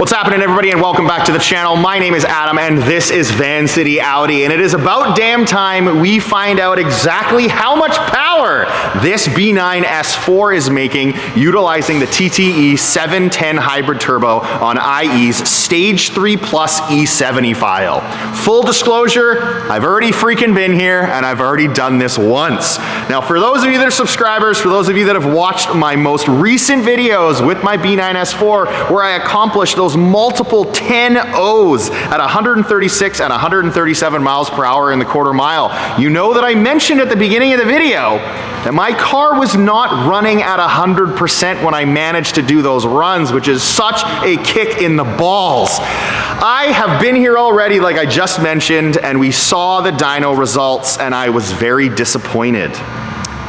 What's happening, everybody, and welcome back to the channel. My name is Adam and this is Vancity Audi, and it is about damn time we find out exactly how much power this B9 S4 is making utilizing the TTE710 hybrid turbo on IE's Stage 3 Plus E70 file. Full disclosure, I've already freaking been here and I've already done this once. Now, for those of you that are subscribers, for those of you that have watched my most recent videos with my B9 S4 where I accomplished those multiple 10 O's at 136 and 137 miles per hour in the quarter mile, you know that I mentioned at the beginning of the video that my car was not running at 100% when I managed to do those runs, which is such a kick in the balls. I have been here already, like I just mentioned, and we saw the dyno results, and I was very disappointed.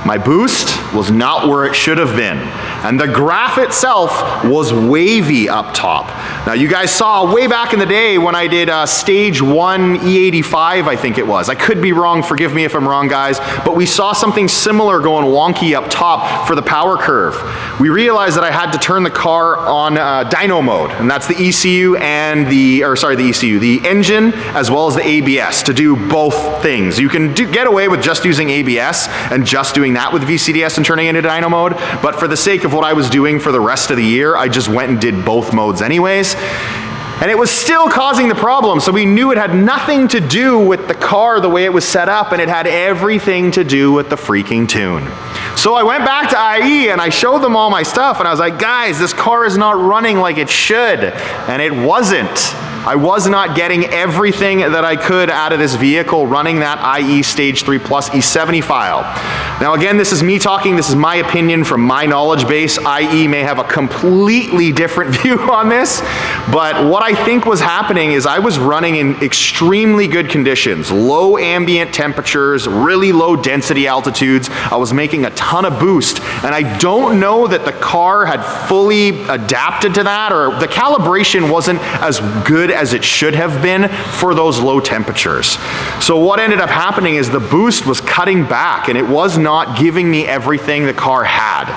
My boost was not where it should have been, and the graph itself was wavy up top. Now, you guys saw way back in the day when I did Stage 1 E85, I think it was. I could be wrong, forgive me if I'm wrong, guys, but we saw something similar going wonky up top for the power curve. We realized that I had to turn the car on dyno mode, and that's the ECU and the engine as well as the ABS to do both things. You can get away with just using ABS and just doing that with VCDS and turning it into dyno mode, but for the sake of what I was doing for the rest of the year, I just went and did both modes anyways. And it was still causing the problem, so we knew it had nothing to do with the car the way it was set up, and it had everything to do with the freaking tune. So I went back to IE and I showed them all my stuff, and I was like, guys, this car is not running like it should. And it wasn't. I was not getting everything that I could out of this vehicle running that IE Stage 3 Plus E70 file. Now again, this is me talking, this is my opinion from my knowledge base. IE may have a completely different view on this, but what I think was happening is I was running in extremely good conditions, low ambient temperatures, really low density altitudes. I was making a ton of boost, and I don't know that the car had fully adapted to that, or the calibration wasn't as good as it should have been for those low temperatures. So what ended up happening is the boost was cutting back and it was not giving me everything the car had.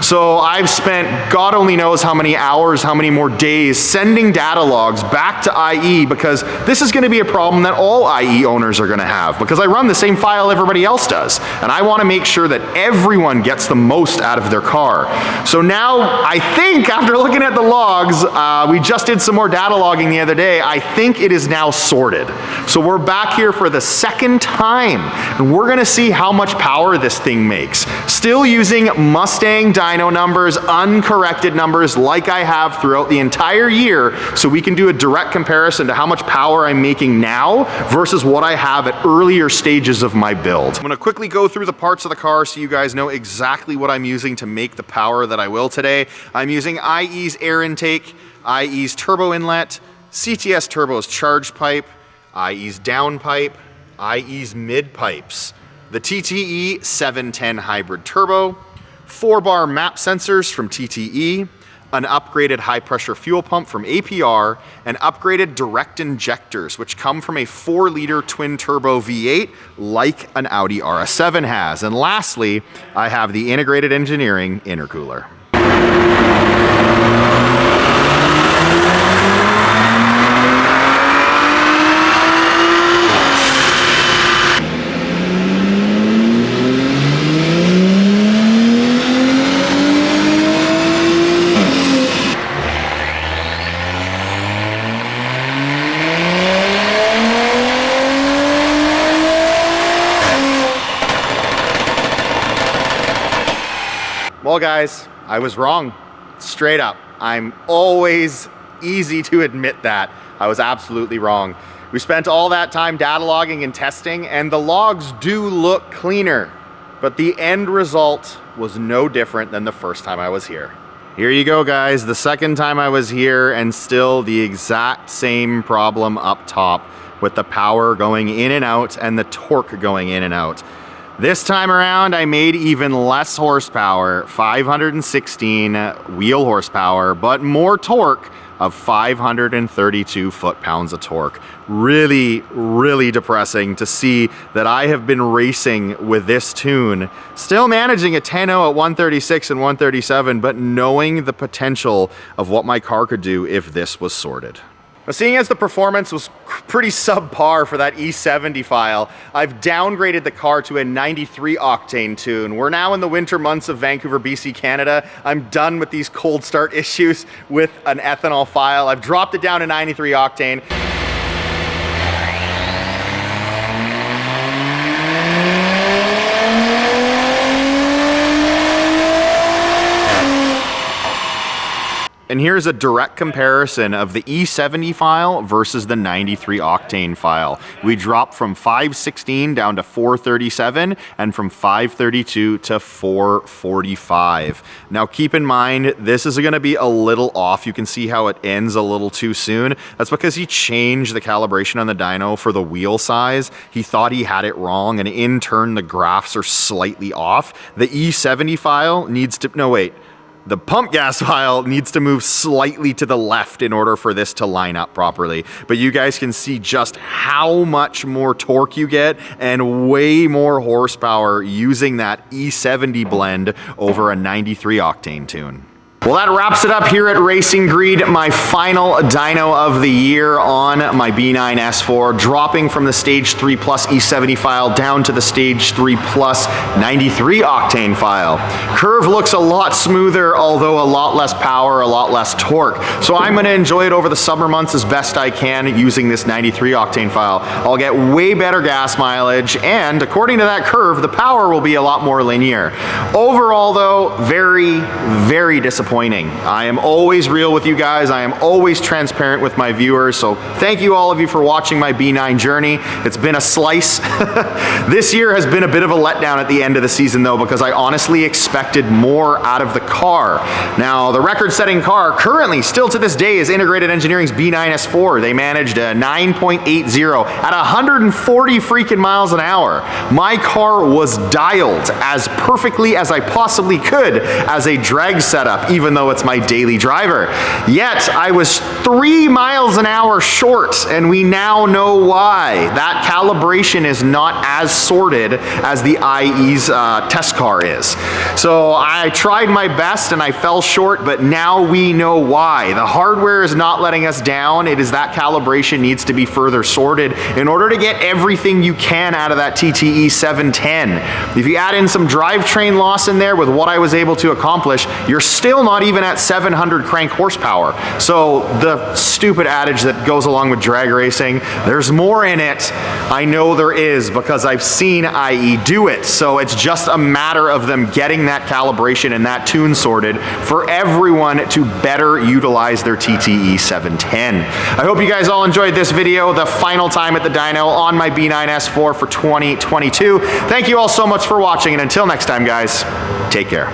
So I've spent God only knows how many hours, how many more days sending data logs back to IE, because this is going to be a problem that all IE owners are going to have, because I run the same file everybody else does, and I want to make sure that everyone gets the most out of their car. So now I think, after looking at the logs, we just did some more data logging the other day, I think it is now sorted. So we're back here for the second time, and we're going to see how much power this thing makes. Still using Mustang dyno numbers, uncorrected numbers like I have throughout the entire year, so we can do a direct comparison to how much power I'm making now versus what I have at earlier stages of my build. I'm going to quickly go through the parts of the car so you guys know exactly what I'm using to make the power that I will today. I'm using IE's air intake, IE's turbo inlet, CTS Turbo's charge pipe, IE's down pipe, IE's mid pipes, the TTE710 hybrid turbo, 4-bar map sensors from TTE, an upgraded high pressure fuel pump from APR, and upgraded direct injectors, which come from a 4-liter twin turbo V8 like an Audi RS7 has. And lastly, I have the integrated engineering intercooler. Well, guys, I was wrong, straight up. I'm always easy to admit that. I was absolutely wrong. We spent all that time data logging and testing, and the logs do look cleaner, but the end result was no different than the first time I was here. Here you go, guys, the second time I was here, and still the exact same problem up top with the power going in and out and the torque going in and out. This time around, I made even less horsepower, 516 wheel horsepower, but more torque of 532 foot-pounds of torque. Really, really depressing to see that I have been racing with this tune, still managing a 10.0 at 136 and 137, but knowing the potential of what my car could do if this was sorted. Now, seeing as the performance was pretty subpar for that E70 file, I've downgraded the car to a 93 octane tune. We're now in the winter months of Vancouver, BC, Canada. I'm done with these cold start issues with an ethanol file. I've dropped it down to 93 octane. And here's a direct comparison of the E70 file versus the 93 octane file. We dropped from 516 down to 437 and from 532 to 445. Now keep in mind, this is gonna be a little off. You can see how it ends a little too soon. That's because he changed the calibration on the dyno for the wheel size. He thought he had it wrong, and in turn the graphs are slightly off. The E70 file needs to, no wait. The pump gas file needs to move slightly to the left in order for this to line up properly. But you guys can see just how much more torque you get and way more horsepower using that E70 blend over a 93 octane tune. Well, that wraps it up here at Racing Greed, my final dyno of the year on my B9 S4, dropping from the Stage 3 Plus E70 file down to the Stage 3 Plus 93 octane file. Curve looks a lot smoother, although a lot less power, a lot less torque. So I'm gonna enjoy it over the summer months as best I can using this 93 octane file. I'll get way better gas mileage, and according to that curve, the power will be a lot more linear. Overall though, very, very disappointing. I am always real with you guys. I am always transparent with my viewers. So thank you all of you for watching my B9 journey. It's been a slice. This year has been a bit of a letdown at the end of the season though, because I honestly expected more out of the car. Now, the record-setting car currently, still to this day, is Integrated Engineering's B9 S4. They managed a 9.80 at 140 freaking miles an hour. My car was dialed as perfectly as I possibly could as a drag setup, even though it's my daily driver. Yet, I was 3 miles an hour short, and we now know why. That calibration is not as sorted as the IE's test car is. So I tried my best and I fell short, but now we know why. The hardware is not letting us down. It is that calibration needs to be further sorted in order to get everything you can out of that TTE710. If you add in some drivetrain loss in there with what I was able to accomplish, you're still not even at 700 crank horsepower. So the stupid adage that goes along with drag racing, there's more in it. I know there is because I've seen IE do it. So it's just a matter of them getting that calibration and that tune sorted for everyone to better utilize their TTE710. I hope you guys all enjoyed this video, the final time at the dyno on my B9 S4 for 2022. Thank you all so much for watching, and until next time guys, take care.